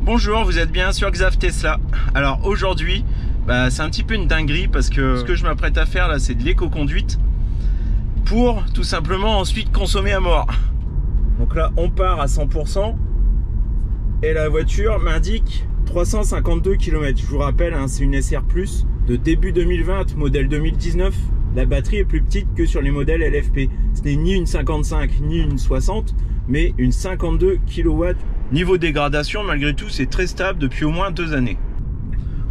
Bonjour, vous êtes bien sur Xav Tesla. Alors aujourd'hui, c'est un petit peu une dinguerie parce que ce que je m'apprête à faire là, c'est de l'éco-conduite pour tout simplement ensuite consommer à mort. Donc là, on part à 100% et la voiture m'indique 352 km. Je vous rappelle, hein, c'est une SR Plus de début 2020, modèle 2019. La batterie est plus petite que sur les modèles LFP. Ce n'est ni une 55 ni une 60, mais une 52 kW. Niveau dégradation, malgré tout, c'est très stable depuis au moins 2 années.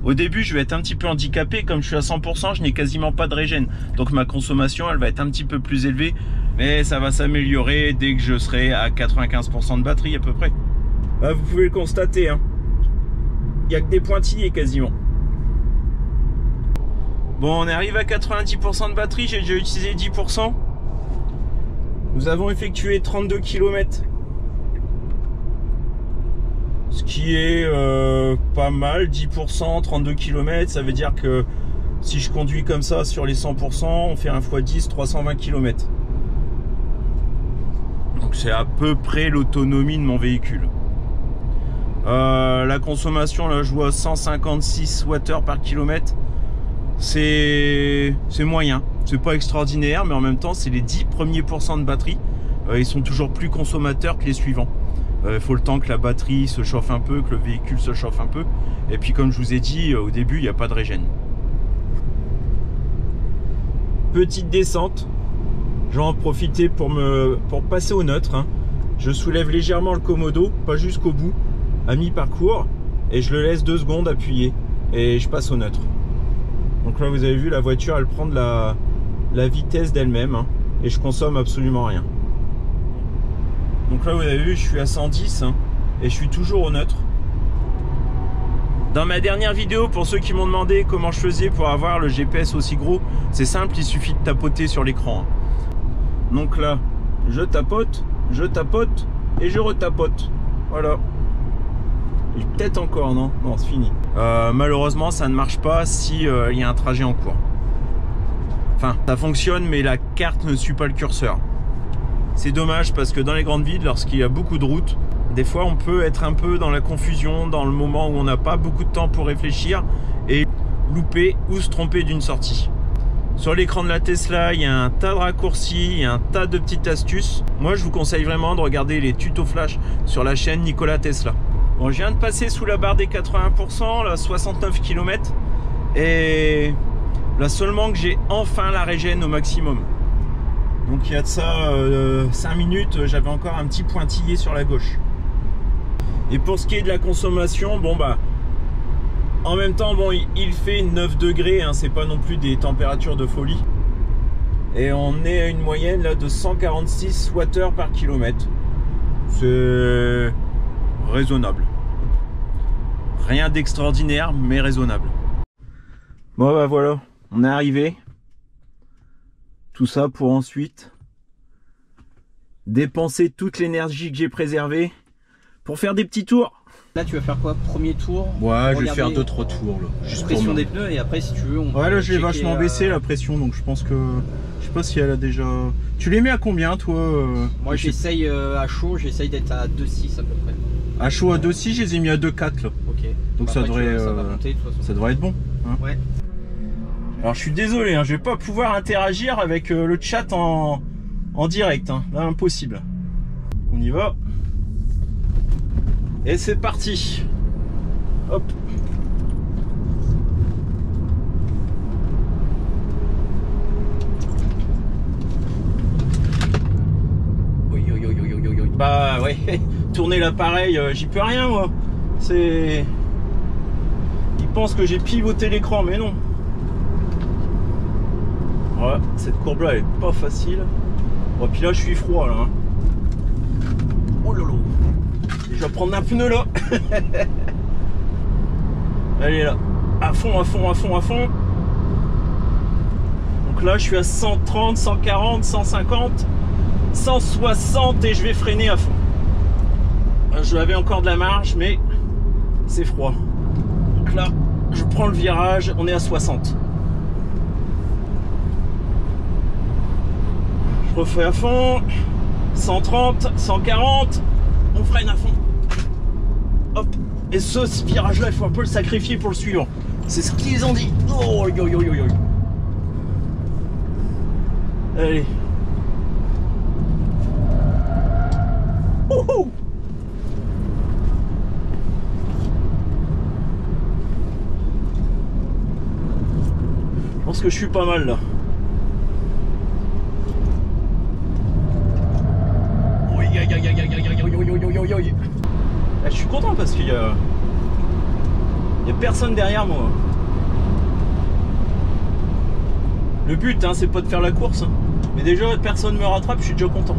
Au début, je vais être un petit peu handicapé. Comme je suis à 100%, je n'ai quasiment pas de régène. Donc ma consommation, elle va être un petit peu plus élevée. Mais ça va s'améliorer dès que je serai à 95% de batterie à peu près. Là, vous pouvez le constater, hein. Il n'y a que des pointillés quasiment. Bon, on arrive à 90% de batterie. J'ai déjà utilisé 10%. Nous avons effectué 32 km. Ce qui est pas mal, 10%, 32 km, ça veut dire que si je conduis comme ça sur les 100%, on fait 1 x 10, 320 km. Donc c'est à peu près l'autonomie de mon véhicule. La consommation, là je vois 156 Wh par kilomètre. C'est moyen, c'est pas extraordinaire, mais en même temps c'est les 10 premiers pourcents de batterie. Ils sont toujours plus consommateurs que les suivants. Il faut le temps que la batterie se chauffe un peu, que le véhicule se chauffe un peu. Et puis comme je vous ai dit, au début, il n'y a pas de régène. Petite descente. Je vais en profiter pour passer au neutre, hein. Je soulève légèrement le commodo, pas jusqu'au bout, à mi-parcours. Et je le laisse 2 secondes appuyé. Et je passe au neutre. Donc là, vous avez vu, la voiture, elle prend de la vitesse d'elle-même, hein, et je consomme absolument rien. Donc là, vous avez vu, je suis à 110, hein, et je suis toujours au neutre. Dans ma dernière vidéo, pour ceux qui m'ont demandé comment je faisais pour avoir le GPS aussi gros, c'est simple, il suffit de tapoter sur l'écran, hein. Donc là, je tapote et je retapote. Voilà. Peut-être encore, non? Non, c'est fini. Malheureusement, ça ne marche pas si il y a un trajet en cours. Enfin, ça fonctionne, mais la carte ne suit pas le curseur. C'est dommage parce que dans les grandes villes, lorsqu'il y a beaucoup de routes, des fois on peut être un peu dans la confusion, dans le moment où on n'a pas beaucoup de temps pour réfléchir et louper ou se tromper d'une sortie. Sur l'écran de la Tesla, il y a un tas de raccourcis, il y a un tas de petites astuces. Moi, je vous conseille vraiment de regarder les tutos flash sur la chaîne Nicolas Tesla. Bon, je viens de passer sous la barre des 80%, là, 69 km. Et là seulement que j'ai enfin la régène au maximum. Donc il y a de ça 5 minutes, j'avais encore un petit pointillé sur la gauche. Et pour ce qui est de la consommation, bon en même temps, bon, il fait 9 degrés, hein, c'est pas non plus des températures de folie. Et on est à une moyenne là de 146 Wh par kilomètre. C'est raisonnable. Rien d'extraordinaire, mais raisonnable. Bon voilà, on est arrivé. Tout ça pour ensuite dépenser toute l'énergie que j'ai préservée pour faire des petits tours. Là tu vas faire quoi? Premier tour? Ouais, je vais faire 2-3 tours là. Juste pression des pneus et après si tu veux on ouais là je l'ai vachement baissé la pression, donc je pense que je sais pas si elle a déjà... Tu les mets à combien toi? Moi j'essaye à chaud, j'essaye d'être à 2,6 à peu près. À chaud à 2,6, je les ai mis à 2,4 là. Ok. Donc ça devrait ça va monter, de toute façon. Ça devrait être bon, hein. Ouais. Alors je suis désolé, hein, je vais pas pouvoir interagir avec le chat en direct, hein. Là impossible. On y va. Et c'est parti. Hop. Bah ouais, tourner l'appareil, j'y peux rien moi. C'est... Ils pensent que j'ai pivoté l'écran, mais non. Voilà, cette courbe là elle est pas facile. Bon, puis là je suis froid là, hein. Oh lolo. Je vais prendre un pneu là. Allez là, à fond, à fond, à fond, à fond. Donc là je suis à 130, 140, 150, 160 et je vais freiner à fond. Je avais encore de la marge mais c'est froid. Donc là je prends le virage, on est à 60. Je refais à fond. 130, 140, on freine à fond. Hop, Et ce virage-là, il faut un peu le sacrifier pour le suivant. C'est ce qu'ils ont dit. Oh, yo, yo, yo, yo. Allez. Ouhou. Je pense que je suis pas mal là. Je suis content parce qu'il y a personne derrière moi. Le but hein, c'est pas de faire la course, hein. Mais déjà personne me rattrape, je suis déjà content.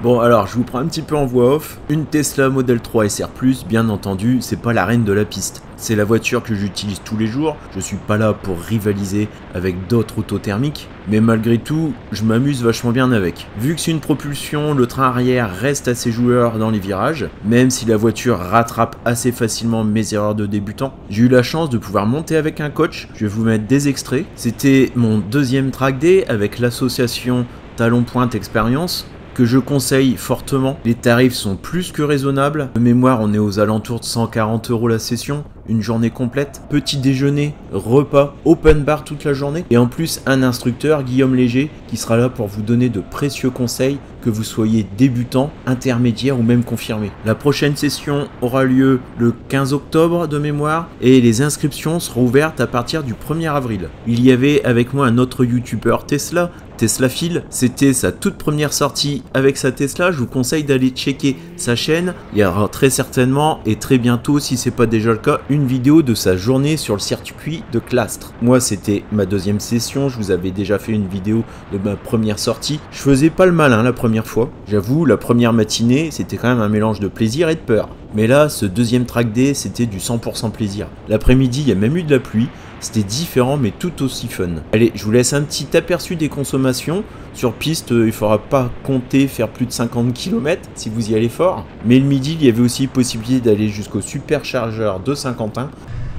Bon alors je vous prends un petit peu en voix off. Une Tesla Model 3 SR+, bien entendu, c'est pas la reine de la piste. C'est la voiture que j'utilise tous les jours, je suis pas là pour rivaliser avec d'autres autos thermiques, mais malgré tout, je m'amuse vachement bien avec. Vu que c'est une propulsion, le train arrière reste assez joueur dans les virages, même si la voiture rattrape assez facilement mes erreurs de débutant. J'ai eu la chance de pouvoir monter avec un coach, je vais vous mettre des extraits. C'était mon deuxième track day avec l'association Talon Pointe Expérience, que je conseille fortement. Les tarifs sont plus que raisonnables. De mémoire, on est aux alentours de 140 € la session, une journée complète. Petit déjeuner, repas, open bar toute la journée. Et en plus, un instructeur, Guillaume Léger, qui sera là pour vous donner de précieux conseils, que vous soyez débutant, intermédiaire ou même confirmé. La prochaine session aura lieu le 15 octobre de mémoire et les inscriptions seront ouvertes à partir du 1er avril. Il y avait avec moi un autre youtubeur Tesla, Teslafil, c'était sa toute première sortie avec sa Tesla. Je vous conseille d'aller checker sa chaîne. Il y aura très certainement et très bientôt, si c'est pas déjà le cas, une vidéo de sa journée sur le circuit de Clastres. Moi c'était ma deuxième session, je vous avais déjà fait une vidéo de ma première sortie. Je faisais pas le malin la première fois, j'avoue. La première matinée c'était quand même un mélange de plaisir et de peur. Mais là, ce deuxième track day, c'était du 100% plaisir. L'après-midi, il y a même eu de la pluie. C'était différent, mais tout aussi fun. Allez, je vous laisse un petit aperçu des consommations. Sur piste, il ne faudra pas compter faire plus de 50 km si vous y allez fort. Mais le midi, il y avait aussi possibilité d'aller jusqu'au superchargeur de Saint-Quentin.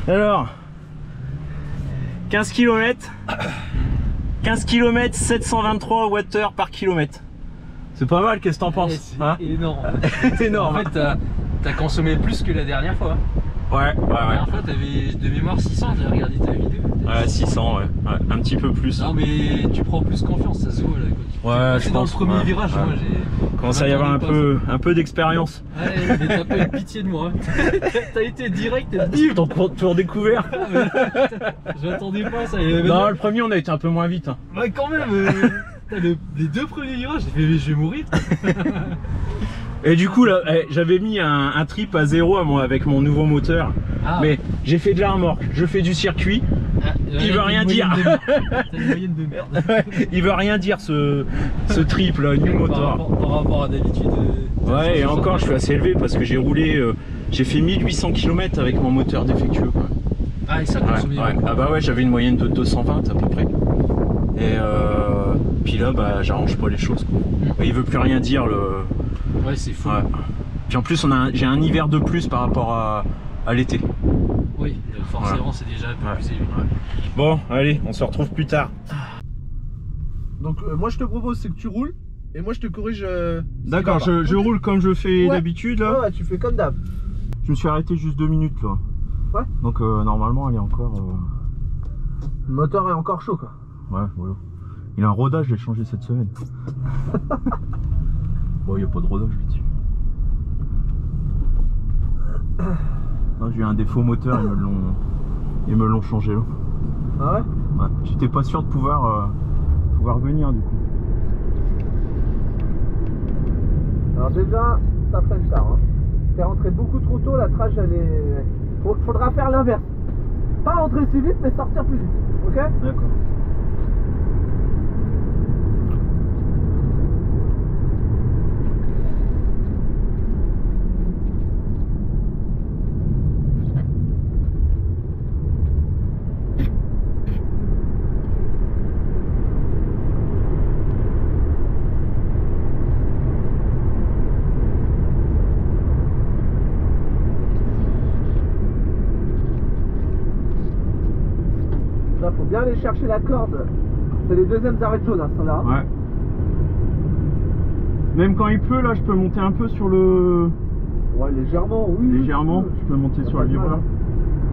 Alors, 15 km, 723 Wh par kilomètre. C'est pas mal, qu'est-ce que t'en penses? C'est énorme. C'est énorme. En fait, t'as consommé plus que la dernière fois. Ouais. La dernière fois, t'avais de mémoire 600, j'ai regardé ta vidéo. Ouais, 600, ouais. Un petit peu plus. Non, mais tu prends plus confiance, ça se voit là. Ouais, je dans pense. le premier virage, moi j'ai. Commence à y avoir un peu d'expérience. Ouais, mais t'as pas eu pitié de moi. T'as été direct, bim. Tour découvert. J'attendais pas ça. Non, le premier, on a été un peu moins vite. Hein. Ouais, quand même. Les deux premiers virages, j'ai fait, je vais mourir. Et du coup, là, j'avais mis un trip à 0 avec mon nouveau moteur. Ah. Mais j'ai fait de la remorque, je fais du circuit. Il veut rien dire. C'est une moyenne de merde. Il veut rien dire ce trip là, new motor. Par rapport à d'habitude. Ouais, et encore, je suis assez élevé parce que j'ai roulé, j'ai fait 1800 km avec mon moteur défectueux. Quoi. Ah, et ça consomme bien. Ah bah ouais, j'avais une moyenne de 220 à peu près. Et puis là, bah, j'arrange pas les choses. Quoi. Il veut plus rien dire le. Ouais, c'est fou. Ouais. Puis en plus, j'ai un hiver de plus par rapport à l'été. Oui, forcément, c'est déjà un peu plus élevé. Ouais. Bon, allez, on se retrouve plus tard. Donc, moi, je te propose, c'est que tu roules et moi, je te corrige. D'accord, je roule comme je fais d'habitude là. Ouais, tu fais comme d'hab. Je me suis arrêté juste 2 minutes là. Ouais. Donc, normalement, il est encore. Le moteur est encore chaud quoi. Ouais, voilà. Il a un rodage, je l'ai changé cette semaine. Bon, il n'y a pas de rodage là-dessus. Non, j'ai eu un défaut moteur, ils me l'ont changé là. Ah ouais? Ouais. J'étais pas sûr de pouvoir venir du coup. Alors déjà, ça freine tard. Hein. T'es rentré beaucoup trop tôt, la trage elle est. Faudra faire l'inverse. Pas rentrer si vite, mais sortir plus vite. Ok? D'accord. Faut bien aller chercher la corde. C'est les deuxièmes arrêts de jaune, hein, là. Ouais. Même quand il pleut, là, je peux monter un peu sur le. Ouais, Ouais, légèrement, oui. Légèrement, oui. je peux monter sur le livreur.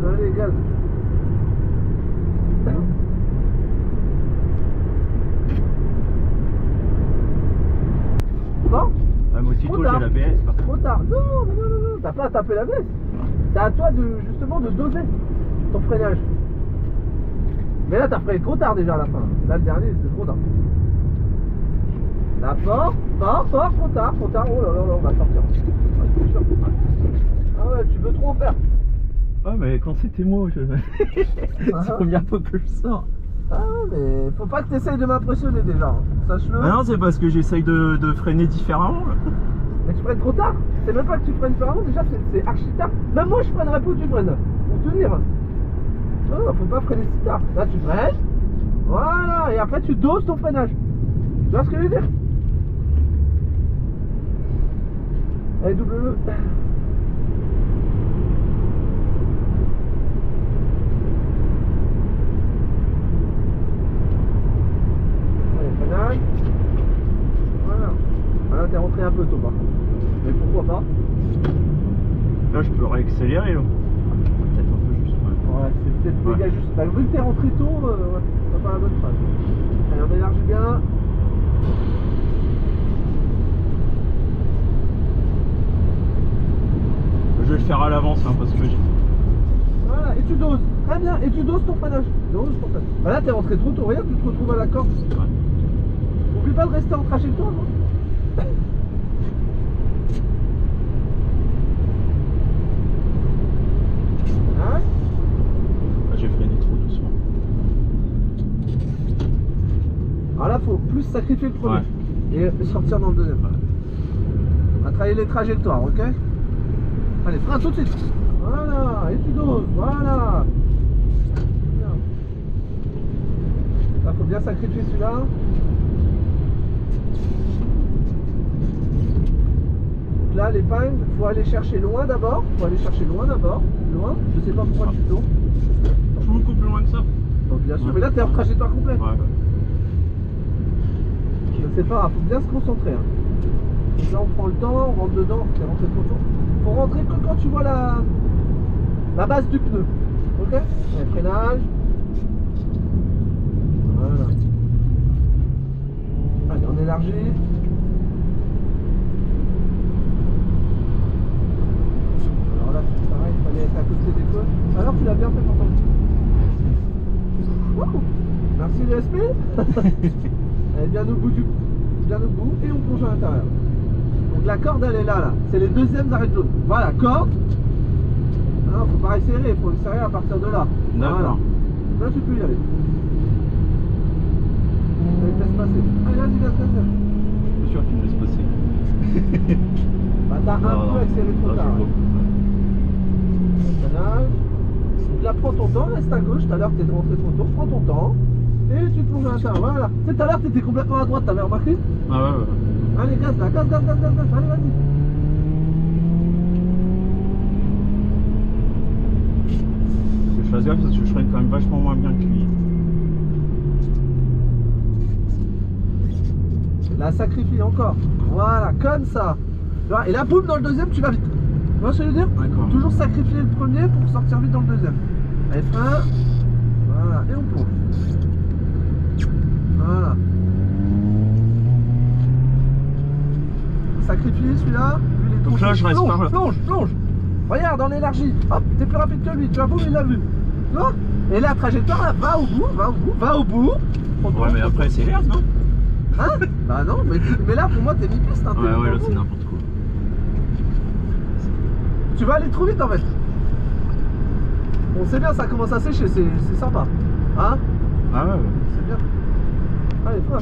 Allez, gaz. Bon, Ah, moi aussitôt Trop tard. j'ai l'ABS. trop tard. Non, mais non, non, non, t'as pas à taper la baisse. C'est à toi de justement de doser ton freinage. Mais là, t'as freiné trop tard déjà à la fin. Là, le dernier, c'est trop tard. Là, fort, trop tard, trop tard. Oh là là, là, on va sortir. Ah, je suis sûr. Ah ouais, tu veux trop en faire. Ah, mais quand c'était moi, c'est la première fois que je sors. Ah, mais faut pas que tu essayes de m'impressionner déjà, hein. Sache-le. Ah non, c'est parce que j'essaye de freiner différemment là. Mais tu freines trop tard. C'est même pas que tu freines différemment, déjà c'est archi tard. Même moi je freinerais pas où tu freines. Pour te dire. Non, faut pas freiner si tard. Là tu freines. Voilà, et après tu doses ton freinage. Tu vois ce que je veux dire? Allez, double-le. Voilà. Voilà, t'es rentré un peu tôt par contre. Mais pourquoi pas? Là, je peux réaccélérer là. Peut-être un peu juste. Ouais, c'est peut-être méga juste. Bah, vu que t'es rentré tôt, ouais, t'as pas la bonne phrase. Allez, on élargit bien. Je vais le faire à l'avance hein, parce que j'ai. Voilà, et tu doses. Très bien, et tu doses ton freinage. Dose ton freinage. Bah là, t'es rentré trop tôt. Regarde, tu te retrouves à la corde. Ouais. N'oublie pas de rester en trajectoire, non? Ouais. Ah, j'ai freiné trop doucement. Alors là, faut plus sacrifier le premier. Ouais. Et sortir dans le deuxième. On va travailler les trajectoires, ok? Allez, frein tout de suite. Voilà, et tu doses, voilà. Bien. Là, faut bien sacrifier celui-là. Donc là, l'épingle, faut aller chercher loin d'abord. Faut aller chercher loin d'abord. Loin, je sais pas pourquoi tu tournes. Beaucoup plus loin que ça. Donc bien sûr, mais là, t'es en trajectoire complète. Ouais. Je sais pas, faut bien se concentrer. Hein. Donc là, on prend le temps, on rentre dedans. T'es rentré trop tôt. Faut rentrer que quand tu vois la base du pneu. Ok? Allez, freinage. Voilà. Allez, on élargit. Alors là, c'est pareil, il fallait être à côté des côtes. Alors, tu l'as bien fait pourtant. Wouhou. Merci le SP. Elle est bien au bout et on plonge à l'intérieur. Donc la corde elle est là, c'est les deuxièmes arrêts de jaune. Voilà, corde. Non, faut pas resserrer, il faut le serrer à partir de là. D'accord. Voilà. Là tu peux y aller. Allez, laisse passer. Allez, vas-y, gaz. Je suis sûr qu'il me laisse passer. Bah t'as un peu accéléré trop tard. Freinage. Donc là prends ton temps, reste à gauche, tout à l'heure t'es rentré trop tôt, prends ton temps. Et tu plonges à l'intérieur, voilà. Tu sais, tout à l'heure t'étais complètement à droite, t'avais remarqué? Ah ouais. Allez, gaz là, gaz, allez, vas-y. Faut que je fasse gaffe parce que je freine quand même vachement moins bien que lui. La sacrifie encore. Voilà, comme ça. Et là, boum, dans le deuxième, tu vas vite. Tu vois ce que je veux dire? D'accord. Toujours sacrifier le premier pour sortir vite dans le deuxième. Allez, frein. Voilà, et on plonge. Voilà. Sacrifier celui-là. Lui, il est Donc trop là, chaud. je reste par là. Plonge. Regarde, on élargit. Hop, t'es plus rapide que lui. Tu vois, boum, il l'a vu. Tu vois? Et la trajectoire, là, va au bout. Ouais, mais après, c'est l'air, non? Hein? Bah non, mais là, pour moi, t'es mi-piste. Hein, Ouais, là, c'est n'importe quoi. Tu vas aller trop vite en fait. On sait bien, ça commence à sécher, c'est sympa. Hein? Ah ouais. C'est bien. Allez, frein.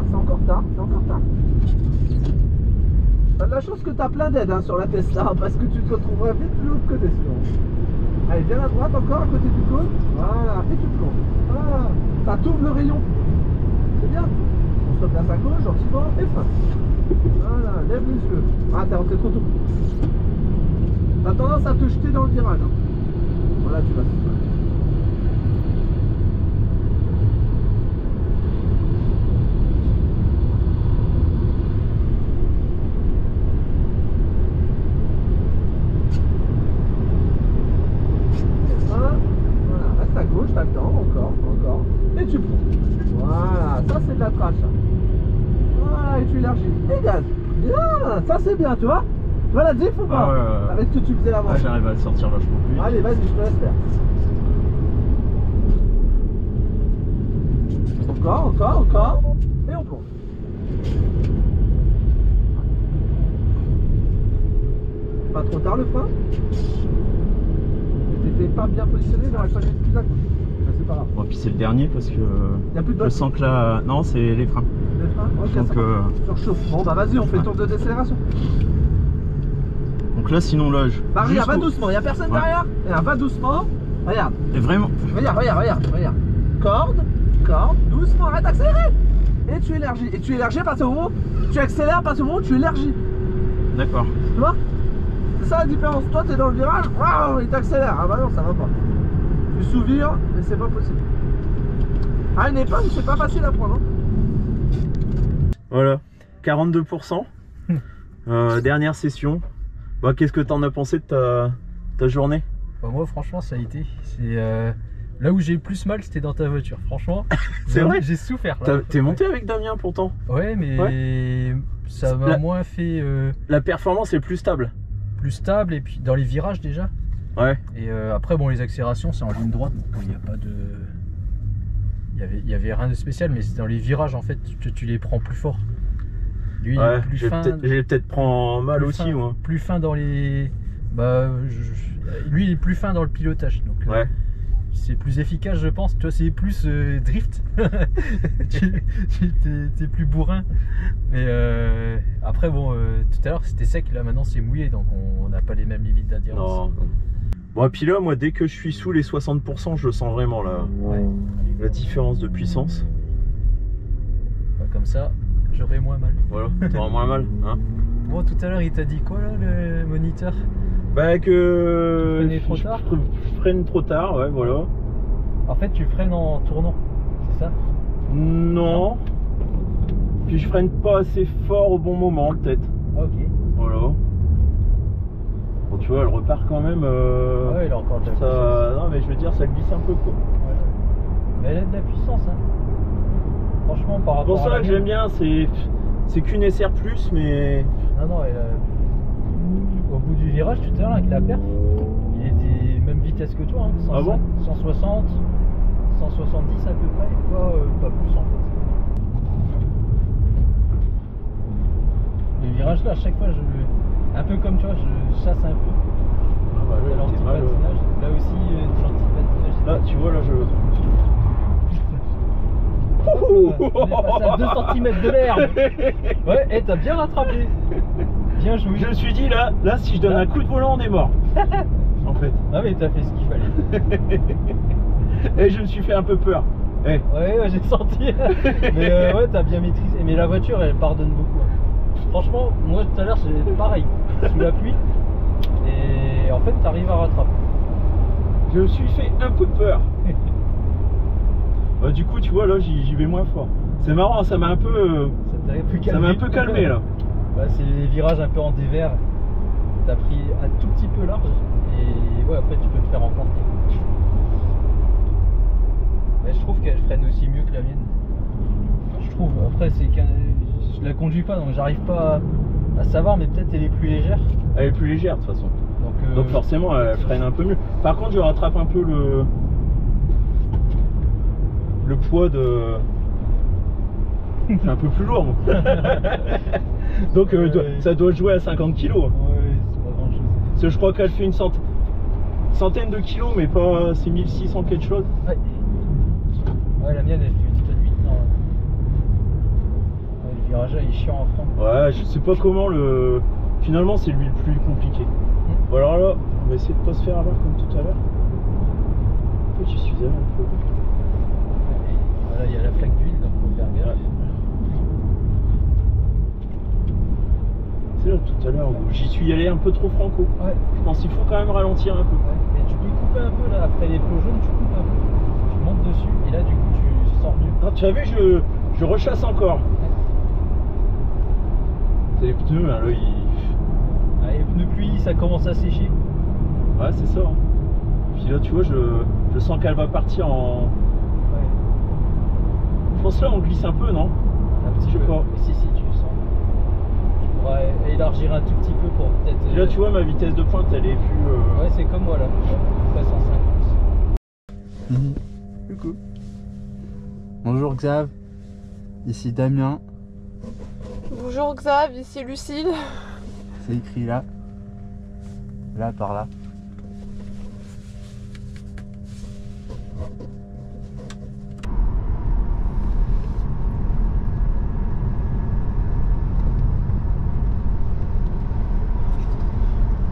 C'est encore tard, T'as de la chance que t'as plein d'aide hein, sur la Tesla, parce que tu te retrouverais vite de l'autre côté sinon. Allez, viens à droite encore, à côté du cône. Voilà, et tu plonges. Voilà. Ça t'ouvre le rayon. C'est bien. On se replace à gauche, gentiment, et frein. Voilà, lève les yeux. Ah, t'es rentré trop tôt. T'as tendance à te jeter dans le virage. Hein. Voilà, tu vas. bien, tu vois? Tu vois la diff ou pas? Ah ouais. Avec ce que tu faisais avant. Ah, j'arrive à le sortir vachement plus vite. Allez, vas-y, je te laisse faire. Encore. Et on plonge. Pas trop tard le frein. T'étais pas bien positionné, il aurait fallu être plus à gauche. Ça, c'est pas grave. Bon, puis c'est le dernier parce que Y a plus de je bottes. sens que là. Non, c'est les freins. Les freins. Ok, Donc, ça va. Surchauffe. Bon bah vas-y, on fait tour de décélération. donc là, sinon, là. Bah regarde, va jusqu'au- doucement, y'a personne Ouais. derrière. Regarde, va doucement. Regarde. Et vraiment. Regarde. Corde, doucement, arrête d'accélérer. Et tu élargis. Et tu élargis à partir du moment où tu accélères, à partir du moment où tu élargis. D'accord. Tu vois? C'est ça la différence. Toi, t'es dans le virage, waouh, il t'accélère. Ah bah non, ça va pas. Tu sous-vires, mais c'est pas possible. Ah, une épingle, c'est pas facile à prendre. Hein. Voilà. 42%. Dernière session. Bah, qu'est-ce que t'en as pensé de ta journée? Bah moi franchement ça a été. C'est là où j'ai eu le plus mal, c'était dans ta voiture. Franchement, C'est vrai? j'ai souffert. Là. T'es monté avec Damien pourtant. Ouais, mais ça m'a La- moins fait La performance est plus stable. plus stable et puis dans les virages déjà. Ouais. Et après bon les accélérations c'est en ligne droite, donc il n'y a pas de, il y avait rien de spécial, mais c'est dans les virages en fait tu les prends plus fort. Lui il Ouais. est plus fin. J'ai peut-être prend mal plus aussi fin, moi. Plus fin dans les, bah lui il est plus fin dans le pilotage, donc. Ouais. C'est plus efficace je pense, toi c'est plus drift, t'es plus bourrin, mais après bon tout à l'heure c'était sec, là maintenant c'est mouillé donc on n'a pas les mêmes limites d'adhérence. Non. Bon, et puis là, moi, dès que je suis sous les 60%, je le sens vraiment la différence de puissance. Bah, comme ça j'aurai moins mal. Voilà, t'auras moins mal. Hein. Bon tout à l'heure il t'a dit quoi là le moniteur? Bah, que. Tu freinais trop tard? Je freine trop tard, ouais, voilà. En fait tu freines en tournant, c'est ça? Non. Puis je freine pas assez fort au bon moment, peut-être. Ah, ok. Voilà. Bon, tu vois, elle repart quand même. Ouais il a encore de la puissance. Ça... Non, mais je veux dire, ça glisse un peu, quoi. Ouais. Mais elle a de la puissance hein. Franchement par C'est rapport pour à ça la que j'aime bien, c'est qu'une SR+, mais. Non, elle a... Au bout du virage tout à l'heure avec la perf, il était même vitesse que toi, hein, 105, Ah bon 160, 170 à peu près, toi pas plus en fait. Les virages là, à chaque fois, un peu comme toi, je chasse un peu. Ah bah T'as l'anti-patinage, là aussi l'anti-patinage. Là, tu vois, là, je. On est passé à 2 cm de l'herbe. Ouais, et t'as bien rattrapé. Bien joué. Je me suis dit, là si je donne un coup de volant, on est mort. En fait. Ah mais t'as fait ce qu'il fallait. Et je me suis fait un peu peur. Eh. Ouais, j'ai senti. Mais ouais, t'as bien maîtrisé. Mais la voiture, elle pardonne beaucoup. Franchement, moi tout à l'heure, c'est pareil. Sous la pluie. Et en fait, t'arrives à rattraper. Je me suis fait un peu peur. Bah, du coup, tu vois, là, j'y vais moins fort. C'est marrant, ça m'a un peu. Ça m'a un peu calmé là. Bah, c'est les virages un peu en dévers. T'as pris un tout petit peu large. Et ouais, après, tu peux te faire emporter. Mais je trouve qu'elle freine aussi mieux que la mienne. Je trouve. Après, c'est qu'un. Je la conduis pas, donc j'arrive pas à savoir, mais peut-être elle est plus légère. Elle est plus légère de toute façon. Donc forcément, elle freine un peu mieux. Par contre, je rattrape un peu le poids de. Je suis un peu plus lourd, moi. Donc, ça doit jouer à 50 kg. Ouais, c'est pas grand chose. Parce que je crois qu'elle fait une centaine de kilos, mais pas. C'est 1600 quelque chose. Ouais. Ouais, la mienne elle fait une petite 8. Non. Ouais, le virage là, il est chiant en frein. Ouais, je sais pas comment le. Finalement, c'est lui le plus compliqué. Bon, alors là, on va essayer de pas se faire avoir comme tout à l'heure. En fait, j'y suis allé un peu. Voilà, il y a la flaque d'huile, donc faut faire gaffe. C'est là tout à l'heure où j'y suis allé un peu trop franco. Ouais. Je pense qu'il faut quand même ralentir un peu. Ouais. Et tu peux couper un peu là, après les plots jaunes, tu coupes un peu. Tu montes dessus et là du coup tu sors mieux. Ah, tu as vu, je rechasse encore. C'est les pneus, hein, là, Ah, les pneus pluie, ça commence à sécher. Ouais, c'est ça. Puis là, tu vois, je sens qu'elle va partir en. Ouais. Je pense que là, on glisse un peu, non? Un petit Je sais peu. pas. Si, tu le sens. Tu pourra élargir un tout petit peu pour peut-être... Là tu vois ma vitesse de pointe elle est plus... Ouais c'est comme moi là, pas 150. Coucou. Bonjour Xav, ici Damien, Bonjour Xav, ici Lucille. c'est écrit là, là par là.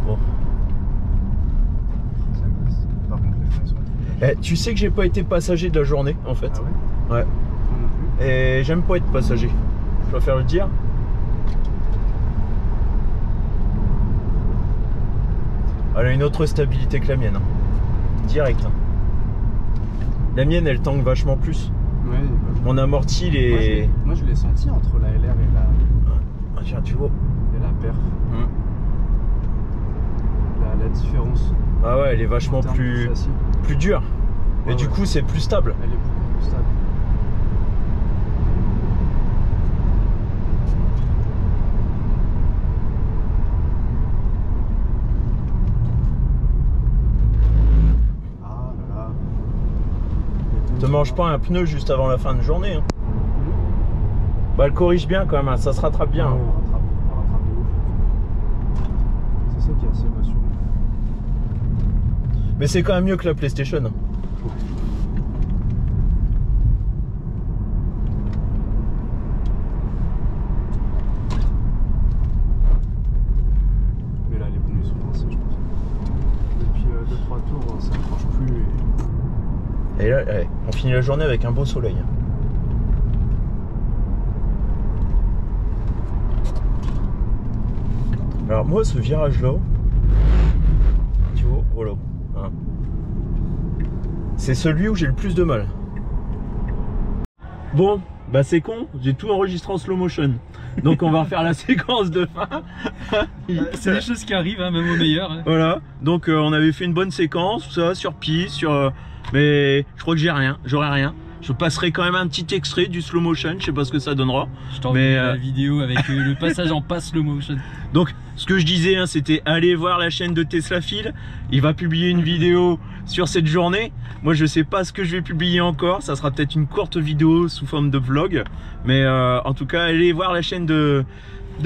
Bon. Par contre les freins sont... Eh, tu sais que j'ai pas été passager de la journée en fait. Ah ouais? Ouais. Moi non plus. Et j'aime pas être passager. Je préfère le dire. Elle a une autre stabilité que la mienne. Hein. Direct. Hein. La mienne elle tangue vachement plus. Ouais, bah, Mon amorti il est... moi je l'ai senti entre la LR et la, Ah, tiens, tu vois. et la perf. La différence. Ah ouais elle est vachement en termes de châssis. plus dure. Et Ouais, du ouais. coup c'est plus stable. Elle est beaucoup plus stable. Ah là là. Te mange pas un pneu juste avant la fin de journée. Hein. Bah elle corrige bien quand même, hein. Ça se rattrape bien. Ouais, on rattrape de ouf. C'est ça qui est assez rassurant. Mais c'est quand même mieux que la PlayStation. Mais là les pneus sont rincés je pense. Depuis 2-3 tours ça accroche plus Et là, ouais, on finit la journée avec un beau soleil. Alors moi ce virage là, tu vois, voilà. Hein. C'est celui où j'ai le plus de mal. Bon, bah c'est con, j'ai tout enregistré en slow motion. Donc on va refaire la séquence de fin. C'est des choses qui arrivent, hein, même au meilleur. Hein. Voilà, donc on avait fait une bonne séquence, tout ça, sur piste, sur... mais je crois que j'aurai rien. Je passerai quand même un petit extrait du slow motion, je sais pas ce que ça donnera. Je t'envoie la vidéo avec le passage en passe slow motion. Donc ce que je disais, hein, c'était aller voir la chaîne de Teslaphile. Il va publier une vidéo sur cette journée. Moi je sais pas ce que je vais publier encore, ça sera peut-être une courte vidéo sous forme de vlog. Mais en tout cas, allez voir la chaîne de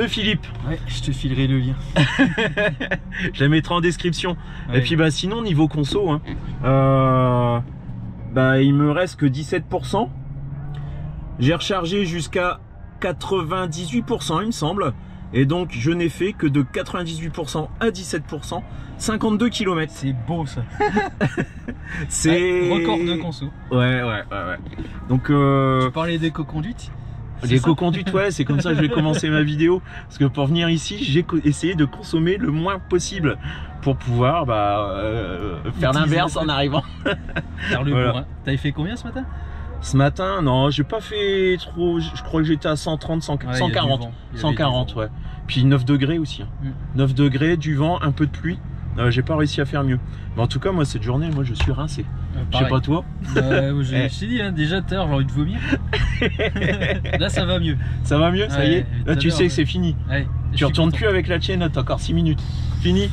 Philippe. Ouais, je te filerai le lien. Je la mettrai en description. Ouais. Et puis bah sinon niveau conso, hein, bah il me reste que 17%. J'ai rechargé jusqu'à 98% il me semble. Et donc je n'ai fait que de 98% à 17%, 52 km. C'est beau ça. C'est record de conso. Ouais. Donc Tu parlais d'éco-conduite. l'éco-conduite, ouais, c'est comme ça que je vais commencer ma vidéo. Parce que pour venir ici, j'ai essayé de consommer le moins possible pour pouvoir faire l'inverse en arrivant. Faire le Voilà. bourrin. T'avais fait combien ce matin? Ce matin, non, j'ai pas fait trop. Je crois que j'étais à 130, 140. 140, ouais. Puis 9 degrés aussi. Hein. 9 degrés, du vent, un peu de pluie. J'ai pas réussi à faire mieux. Mais en tout cas, moi, cette journée, moi, je suis rincé. Je sais pas toi. Je t'ai dit, hein, déjà tout à l'heure, j'ai envie de vomir. Là, ça va mieux. Ça va mieux, ça y est. Là, tu sais que c'est fini. Ouais, Tu retournes plus avec la tienne, t'as encore 6 minutes. Fini.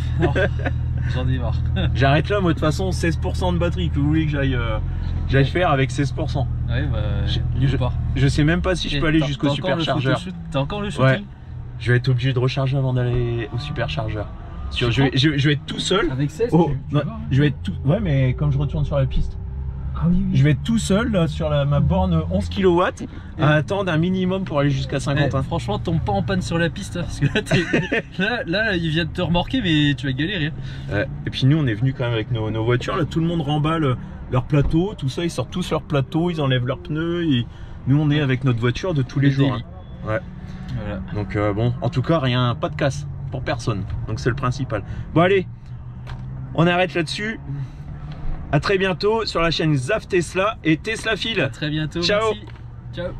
J'en ai marre. J'arrête là, moi, de toute façon, 16% de batterie. Que vous voulez que j'aille faire avec 16%. Ouais, bah, je sais même pas si je peux aller jusqu'au superchargeur. T'as encore le shooting? Ouais. Je vais être obligé de recharger avant d'aller au superchargeur. Je vais être tout seul. Avec 16, Oh, tu non, vas, hein. je vais être tout. Ouais, mais comme je retourne sur la piste, Ah oui, oui. je vais être tout seul là, sur ma borne 11 kW à attendre un minimum pour aller jusqu'à 50. Hein. Franchement, tombe pas en panne sur la piste. Parce que là, il vient de te remorquer, mais tu vas galérer. Et puis nous, on est venus quand même avec nos voitures. Là, tout le monde remballe leur plateau, tout ça. Ils sortent tous leur plateau, ils enlèvent leurs pneus. Et nous, on est avec notre voiture de tous les jours. Hein. Ouais. Voilà. Donc bon, en tout cas, rien, pas de casse pour personne. Donc c'est le principal. Bon allez, on arrête là-dessus. À très bientôt sur la chaîne Xav Tesla et Teslaphile. À très bientôt. Ciao. Merci. Ciao.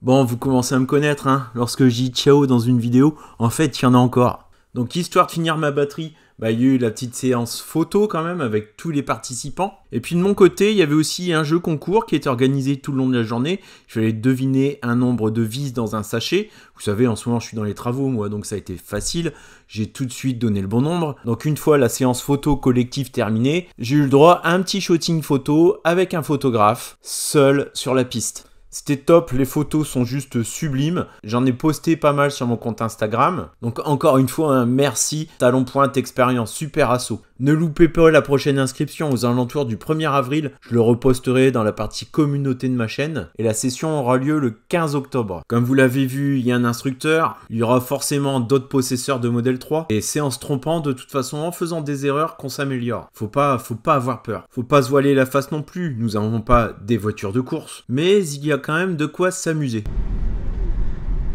Bon, vous commencez à me connaître, hein. Lorsque je dis ciao dans une vidéo, en fait, il y en a encore. Donc, histoire de finir ma batterie, bah, il y a eu la petite séance photo quand même avec tous les participants. Et puis de mon côté, il y avait aussi un jeu concours qui était organisé tout le long de la journée. Je fallait deviner un nombre de vis dans un sachet. Vous savez, en ce moment, je suis dans les travaux, moi, donc ça a été facile. J'ai tout de suite donné le bon nombre. Donc une fois la séance photo collective terminée, j'ai eu le droit à un petit shooting photo avec un photographe, seul sur la piste. C'était top, les photos sont juste sublimes. J'en ai posté pas mal sur mon compte Instagram. Donc encore une fois, un merci. Talon-Pointe Expérience, super assaut. Ne loupez pas la prochaine inscription aux alentours du 1er avril. Je le reposterai dans la partie communauté de ma chaîne. Et la session aura lieu le 15 octobre. Comme vous l'avez vu, il y a un instructeur. Il y aura forcément d'autres possesseurs de modèle 3. Et c'est en se trompant, de toute façon, en faisant des erreurs qu'on s'améliore. Faut pas avoir peur. Faut pas se voiler la face non plus. Nous n'avons pas des voitures de course. Mais il y a quand même de quoi s'amuser.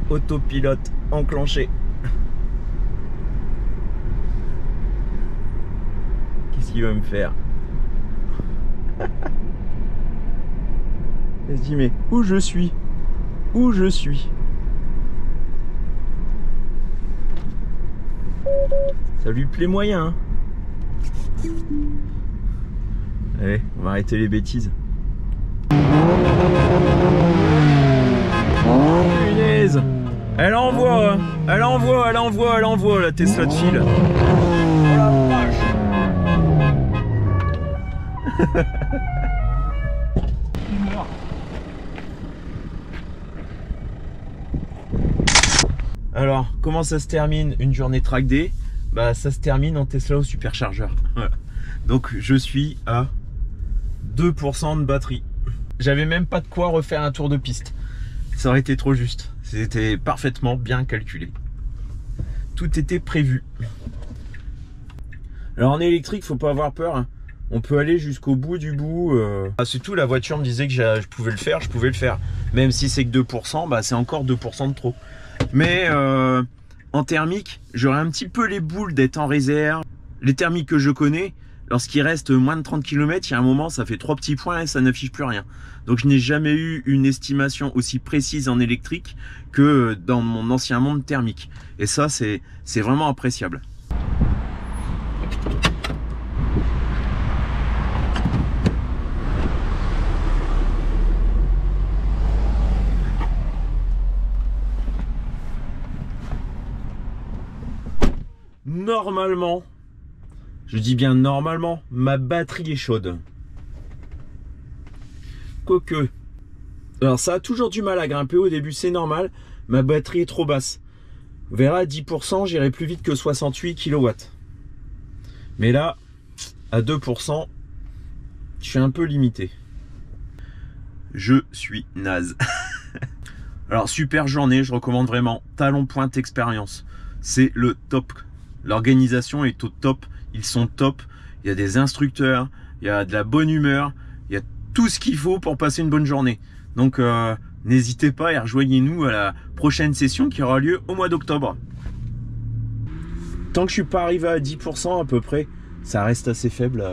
Autopilote enclenché. Qu'est-ce qu'il va me faire? Il se dit mais où je suis? Où je suis? Ça lui plaît moyen, hein. Allez, on va arrêter les bêtises. Punaise! Elle envoie, hein. Elle envoie la Tesla de fil. Oh la vache! Alors, comment ça se termine une journée track day? Bah, ça se termine en Tesla au superchargeur. Voilà. Donc, je suis à 2% de batterie. J'avais même pas de quoi refaire un tour de piste. Ça aurait été trop juste. C'était parfaitement bien calculé. Tout était prévu. Alors en électrique, faut pas avoir peur, hein. On peut aller jusqu'au bout du bout. C'est tout, la voiture me disait que je pouvais le faire, je pouvais le faire. Même si c'est que 2%, bah c'est encore 2% de trop. Mais en thermique, j'aurais un petit peu les boules d'être en réserve. Les thermiques que je connais, lorsqu'il reste moins de 30 km, il y a un moment, ça fait 3 petits points et ça n'affiche plus rien. Donc je n'ai jamais eu une estimation aussi précise en électrique que dans mon ancien monde thermique. Et ça, c'est vraiment appréciable. Normalement, je dis bien normalement, ma batterie est chaude. Quoique. Alors ça a toujours du mal à grimper au début, c'est normal. Ma batterie est trop basse. On verra à 10%, j'irai plus vite que 68 kW. Mais là, à 2%, je suis un peu limité. Je suis naze. Alors super journée, je recommande vraiment. Talon-Pointe Expérience. C'est le top. L'organisation est au top. Ils sont top. Il y a des instructeurs, il y a de la bonne humeur, il y a tout ce qu'il faut pour passer une bonne journée. Donc n'hésitez pas et rejoignez-nous à la prochaine session qui aura lieu au mois d'octobre. Tant que je suis pas arrivé à 10% à peu près, ça reste assez faible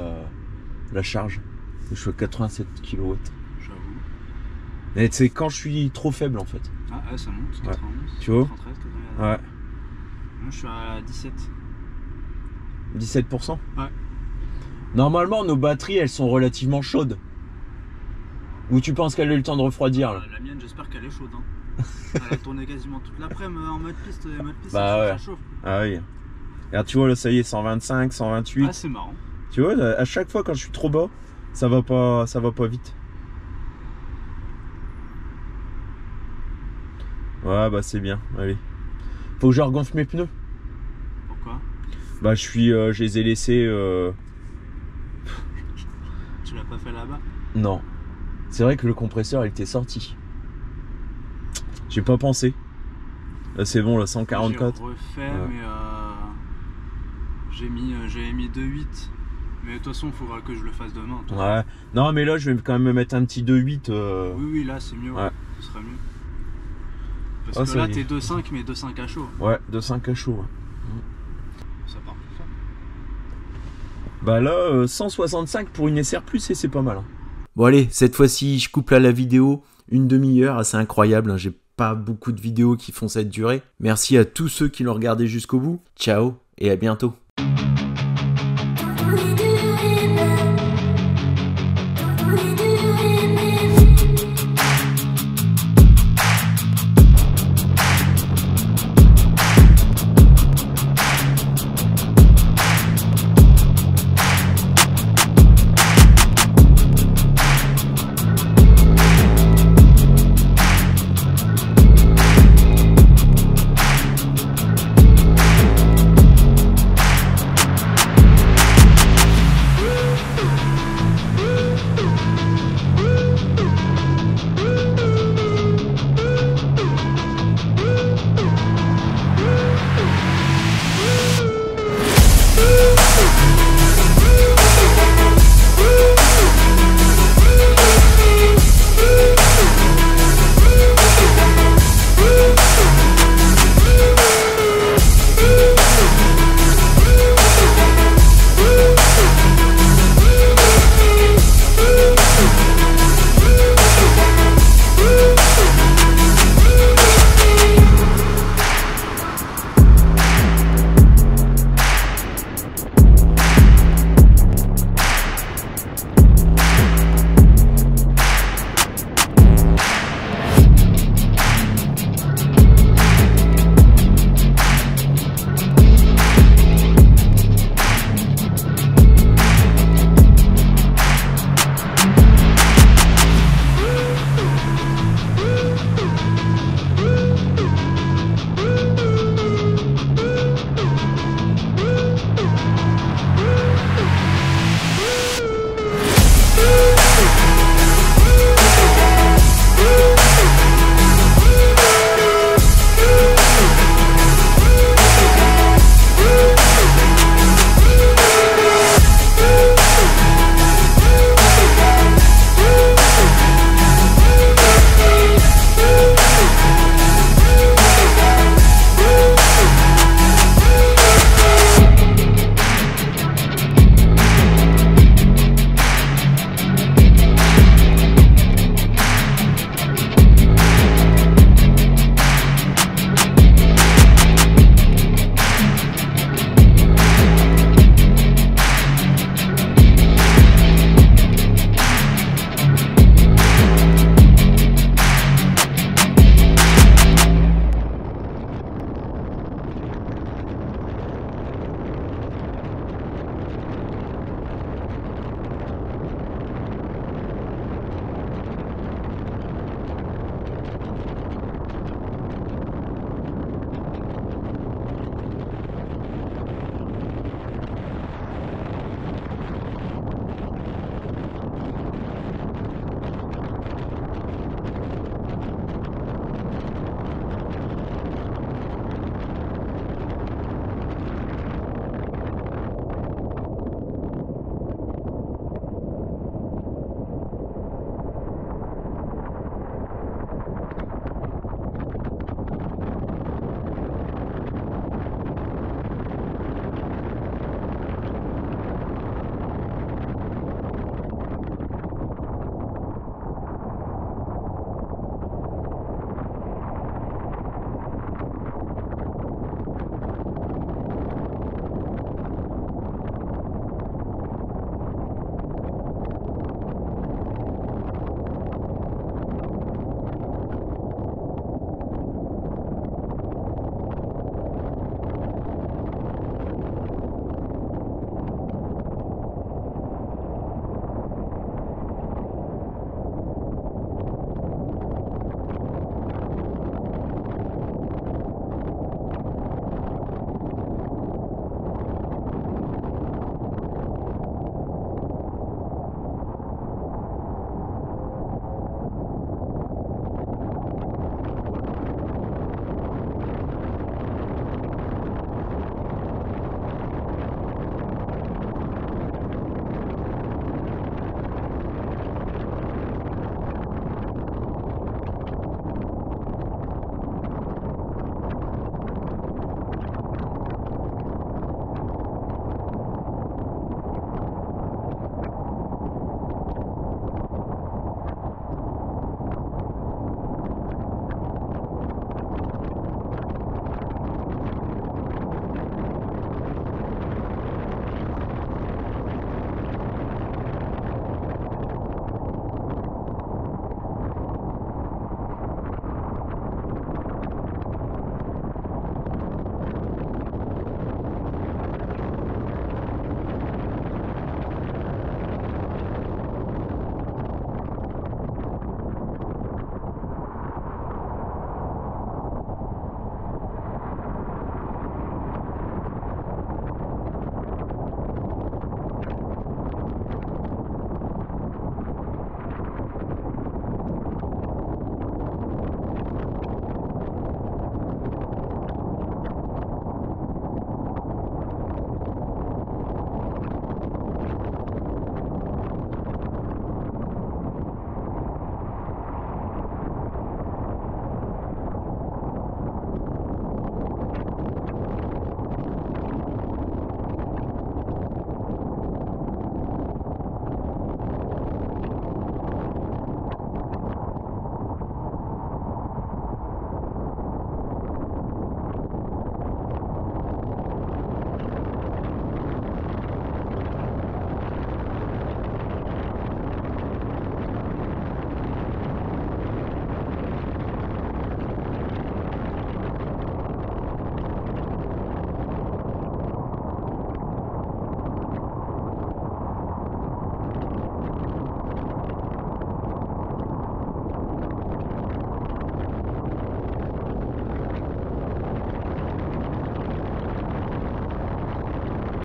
la charge. Je suis à 87 kW. J'avoue. Mais c'est quand je suis trop faible en fait. Ah ouais, ça monte, 91. Ouais. Tu vois? 93, 91. Ouais. Moi je suis à 17. 17%? Ouais. Normalement, nos batteries, elles sont relativement chaudes. Ou tu penses qu'elle a eu le temps de refroidir là? La mienne, j'espère qu'elle est chaude. Hein. Elle a tourné quasiment toute l'après-midi en mode piste. Bah ouais. Ça chauffe. Ah oui. Regarde, tu vois là, ça y est, 125, 128. Ah, c'est marrant. Tu vois, à chaque fois quand je suis trop bas, ça va pas vite. Ouais, bah c'est bien. Allez. Faut que je regonfle mes pneus. Pourquoi? Bah je les ai laissés. Tu l'as pas fait là-bas? Non. C'est vrai que le compresseur il était sorti. J'ai pas pensé. Là c'est bon, là 144. J'ai refait, ouais. mais j'avais mis 2.8. Mais de toute façon, il faudra que je le fasse demain. Ouais. Non, mais là je vais quand même me mettre un petit 2.8. Oui, là c'est mieux. Ouais. Ce serait mieux. Parce que là t'es 2.5, mais 2.5 à chaud. Ouais, 2.5 à chaud. Ouais. Ça part pour ça. Bah là, 165 pour une SR+, et c'est pas mal. Hein. Bon allez, cette fois-ci, je coupe là la vidéo. Une demi-heure, assez incroyable. Hein. J'ai pas beaucoup de vidéos qui font cette durée. Merci à tous ceux qui l'ont regardé jusqu'au bout. Ciao et à bientôt.